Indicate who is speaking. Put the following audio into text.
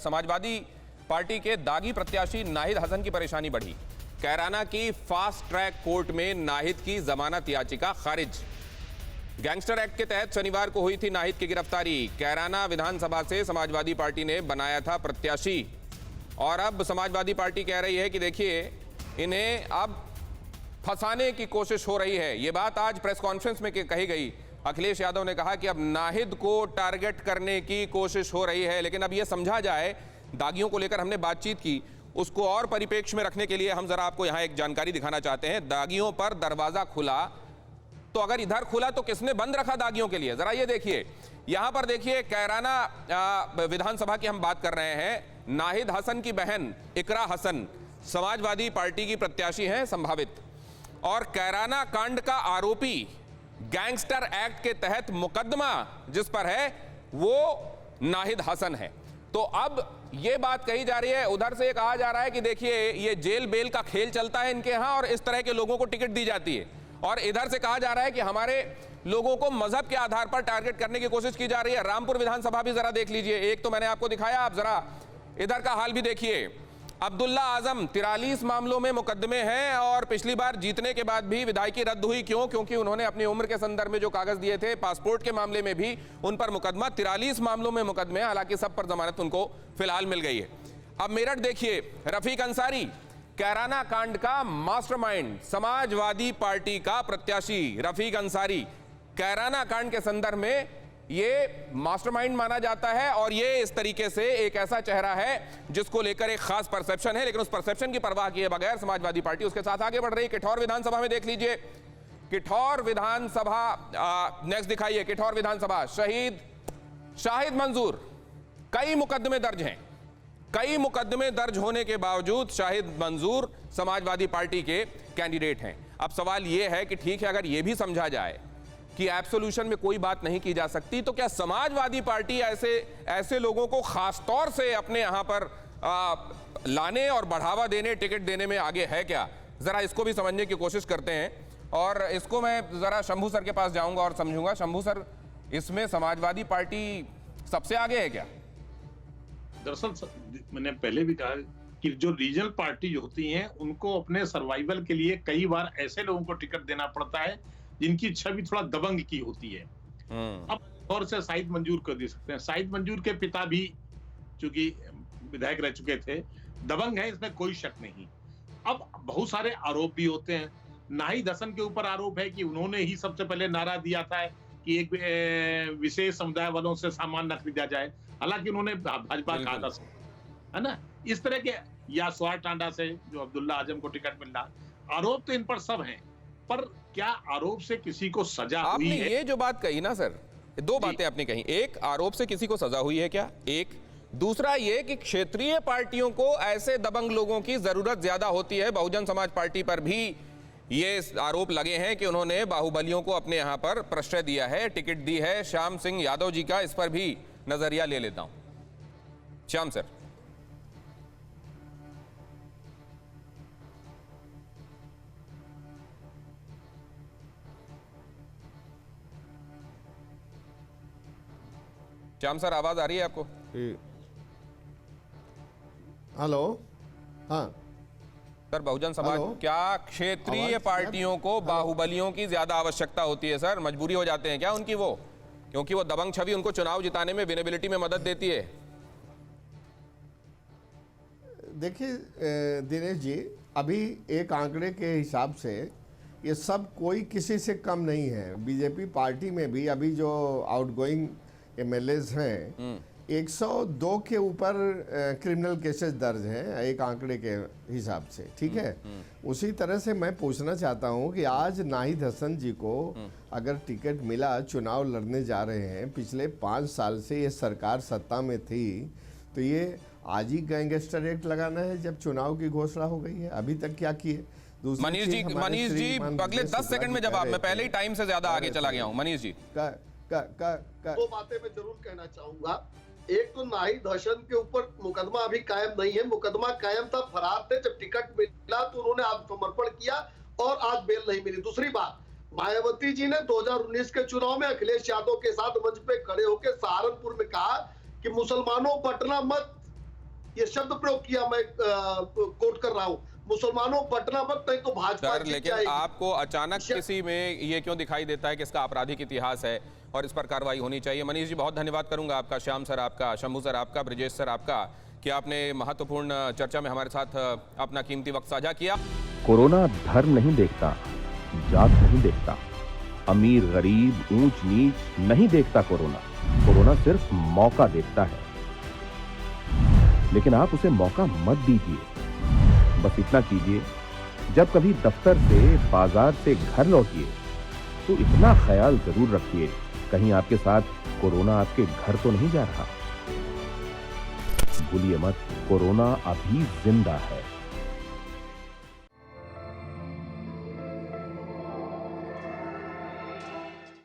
Speaker 1: Samajwadi party के दागी प्रत्याशी नाहिद हसन की परेशानी बढ़ी। कैराना की फास्ट ट्रैक कोर्ट में नाहिद की जमानत याचिका खारिज। गैंगस्टर एक्ट के तहत शनिवार को हुई थी नाहिद की गिरफ्तारी। कैराना विधानसभा से समाजवादी पार्टी ने बनाया था प्रत्याशी और अब समाजवादी पार्टी कह रही है कि देखिए इन्हें अब फंसाने की कोशिश हो रही है। ये बात आज प्रेस कॉन्फ्रेंस में कही गई। अखिलेश यादव ने कहा कि अब नाहिद को टारगेट करने की कोशिश हो रही है, लेकिन अब यह समझा जाए, दागियों को लेकर हमने बातचीत की, उसको और परिप्रेक्ष्य में रखने के लिए हम जरा आपको यहां एक जानकारी दिखाना चाहते हैं। दागियों पर दरवाजा खुला तो अगर इधर खुला तो किसने बंद रखा दागियों के लिए? जरा ये देखिए, यहां पर देखिए कैराना विधानसभा की हम बात कर रहे हैं। नाहिद हसन की बहन इकरा हसन समाजवादी पार्टी की प्रत्याशी हैं संभावित, और कैराना कांड का आरोपी गैंगस्टर एक्ट के तहत मुकदमा जिस पर है वो नाहिद हसन है। तो अब ये बात कही जा रही है, उधर से कहा जा रहा है कि देखिए ये जेल बेल का खेल चलता है इनके यहां और इस तरह के लोगों को टिकट दी जाती है, और इधर से कहा जा रहा है कि हमारे लोगों को मजहब के आधार पर टारगेट करने की कोशिश की जा रही है। रामपुर विधानसभा भी जरा देख लीजिए, एक तो मैंने आपको दिखाया, आप जरा इधर का हाल भी देखिए। अब्दुल्ला आजम 43 मामलों में मुकदमे हैं और पिछली बार जीतने के बाद भी विधायकी रद्द हुई। क्यों? क्योंकि उन्होंने अपनी उम्र के संदर्भ में जो कागज दिए थे, पासपोर्ट के मामले में भी उन पर मुकदमा, 43 मामलों में मुकदमे, हालांकि सब पर जमानत उनको फिलहाल मिल गई है। अब मेरठ देखिए, रफीक अंसारी कैराना कांड का मास्टरमाइंड, समाजवादी पार्टी का प्रत्याशी रफीक अंसारी कैराना कांड के संदर्भ में ये मास्टरमाइंड माना जाता है और ये इस तरीके से एक ऐसा चेहरा है जिसको लेकर एक खास परसेप्शन है, लेकिन उस परसेप्शन की परवाह किए बगैर समाजवादी पार्टी उसके साथ आगे बढ़ रही है। किठौर विधानसभा में देख लीजिए, किठौर विधानसभा नेक्स्ट दिखाइए, किठौर विधानसभा शहीद शाहिद मंजूर, कई मुकदमे दर्ज हैं। कई मुकदमे दर्ज होने के बावजूद शाहिद मंजूर समाजवादी पार्टी के कैंडिडेट हैं। अब सवाल यह है कि ठीक है, अगर यह भी समझा जाए कि एब्सोल्यूशन में कोई बात नहीं की जा सकती, तो क्या समाजवादी पार्टी ऐसे लोगों को खास तौर से अपने यहां पर लाने और बढ़ावा देने, टिकट देने में आगे है क्या? जरा इसको भी समझने की कोशिश करते हैं और इसको मैं जरा शंभू सर के पास जाऊंगा और समझूंगा। शंभू सर, इसमें समाजवादी पार्टी सबसे आगे है क्या?
Speaker 2: दरअसल मैंने पहले भी कहा कि जो रीजनल पार्टी होती हैं उनको अपने सर्वाइवल के लिए कई बार ऐसे लोगों को टिकट देना पड़ता है जिनकी छवि थोड़ा दबंग की होती है। अब और से शाहिद मंजूर को दे सकते हैं। शाहिद मंजूर के पिता भी चूंकि विधायक रह चुके थे, दबंग है, इसमें कोई शक नहीं। अब बहुत सारे आरोप भी होते हैं। नाहिद हसन के ऊपर आरोप है कि उन्होंने ही सबसे पहले नारा दिया था कि एक विशेष समुदाय वालों से सामान न खरीदा जाए, हालांकि उन्होंने भाजपा कहा था, है ना। इस तरह के, या स्वार टांडा से जो अब्दुल्ला आजम को टिकट मिलना, आरोप तो इन पर सब हैं, पर क्या आरोप से किसी को सजा हुई है?
Speaker 1: आपने ये जो बात कही ना सर, दो बातें आपने कही। एक, आरोप से किसी को सजा हुई है क्या? एक, दूसरा ये कि क्षेत्रीय पार्टियों को ऐसे दबंग लोगों की जरूरत ज्यादा होती है। बहुजन समाज पार्टी पर भी ये आरोप लगे हैं कि उन्होंने बाहुबलियों को अपने यहां पर प्रश्रय दिया है, टिकट दी है। श्याम सिंह यादव जी का इस पर भी नजरिया ले लेता हूं। श्याम सर। श्याम सर, आवाज आ रही है आपको?
Speaker 3: हेलो, हाँ
Speaker 1: सर। बहुजन समाज, क्या क्षेत्रीय पार्टियों को बाहुबलियों की ज्यादा आवश्यकता होती है सर? मजबूरी हो जाते हैं क्या उनकी वो, क्योंकि वो दबंग छवि उनको चुनाव जिताने में, विनेबिलिटी में मदद देती है?
Speaker 3: देखिए दिनेश जी, अभी एक आंकड़े के हिसाब से ये सब कोई किसी से कम नहीं है। बीजेपी पार्टी में भी अभी जो आउटगोइंग एमएलएज हैं, 102 के ऊपर क्रिमिनल केसेस दर्ज हैं एक आंकड़े के हिसाब से, ठीक है। उसी तरह से मैं पूछना चाहता हूं कि आज नाहिद हसन जी को अगर टिकट मिला, चुनाव लड़ने जा रहे हैं, पिछले 5 साल से ये सरकार सत्ता में थी, तो ये आज ही गैंगस्टर एक्ट लगाना है जब चुनाव की घोषणा हो गई है? अभी तक क्या किए?
Speaker 1: मनीष जी अगले 10 सेकंड में जवाब। मैं पहले ही टाइम से ज्यादा आगे चला गया हूं। मनीष जी,
Speaker 4: दो बातें मैं जरूर कहना चाहूंगा। एक तो नाहिद हसन के ऊपर मुकदमा अभी कायम नहीं है। मुकदमा कायम था, फरार थे। जब टिकट मिला तो उन्होंने आत्मसमर्पण किया और आज बेल नहीं मिली। दूसरी बात, मायावती जी ने 2019 के चुनाव में अखिलेश यादव के साथ मंच पे खड़े होकर सहारनपुर में कहा कि मुसलमानों बंटना मत, ये शब्द प्रयोग किया, मैं कोट कर रहा हूं, मुसलमानों बटना मत, नहीं तो भाजपा
Speaker 1: सर,
Speaker 4: जीत
Speaker 1: लेकिन
Speaker 4: जाएगी।
Speaker 1: आपको अचानक किसी में ये क्यों दिखाई देता है कि इसका आपराधिक इतिहास है और इस पर कार्रवाई होनी चाहिए? मनीष जी, बहुत धन्यवाद करूंगा आपका, श्याम सर आपका, शंभू सर आपका, ब्रिजेश सर आपका, कि आपने महत्वपूर्ण चर्चा में हमारे साथ अपना कीमती वक्त साझा किया।
Speaker 5: कोरोना धर्म नहीं देखता, जात नहीं देखता, अमीर गरीब ऊंच नीच नहीं देखता। कोरोना सिर्फ मौका देखता है, लेकिन आप उसे मौका मत दीजिए। बस इतना कीजिए, जब कभी दफ्तर से, बाजार से घर लौटिए तो इतना ख्याल जरूर रखिए, कहीं आपके साथ कोरोना आपके घर तो नहीं जा रहा। भूलिए मत, कोरोना अभी जिंदा है।